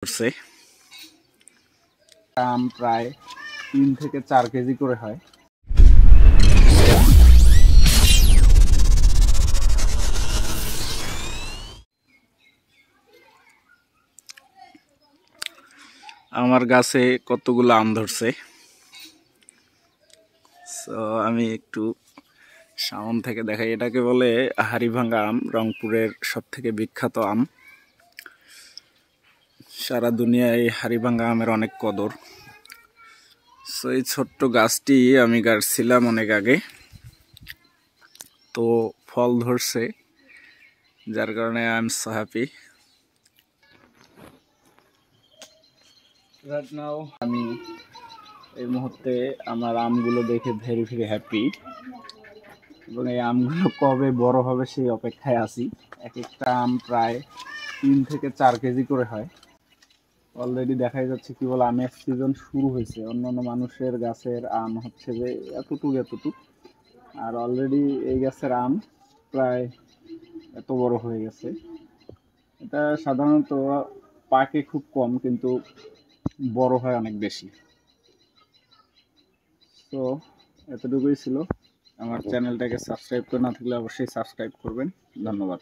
করছে আম প্রায় 3 থেকে 4 কেজি করে হয়। আমার গাছে কতগুলো আম ধরছে, সো আমি একটু সামন থেকে দেখাই। এটাকে বলে হাড়িভাঙ্গা আম, রংপুরের সব থেকে বিখ্যাত আম। সারা দুনিয়ায় হাড়িভাঙ্গা আমের অনেক কদর। সো এই ছোট্ট গাছটি আমি গাড়ছিলাম অনেক আগে, তো ফল ধরছে, যার কারণে I am so happy. Right now আমি এই মুহূর্তে আমার আমগুলো দেখে ভেরি ভেরি হ্যাপি, এবং এই আমগুলো কবে বড় হবে সেই অপেক্ষায় আছি। এক একটা আম প্রায় 3 থেকে 4 কেজি করে হয়। অলরেডি দেখাই যাচ্ছে কেবল আমের সিজন শুরু হয়েছে। অন্যান্য মানুষের গাছের আম হচ্ছে যে এতটুক, আর অলরেডি এই গাছের আম প্রায় এত বড় হয়ে গেছে। এটা সাধারণত পাকে খুব কম, কিন্তু বড় হয় অনেক বেশি। তো এতটুকুই ছিল। আমার চ্যানেলটাকে সাবস্ক্রাইব করে না থাকলে অবশ্যই সাবস্ক্রাইব করবেন। ধন্যবাদ।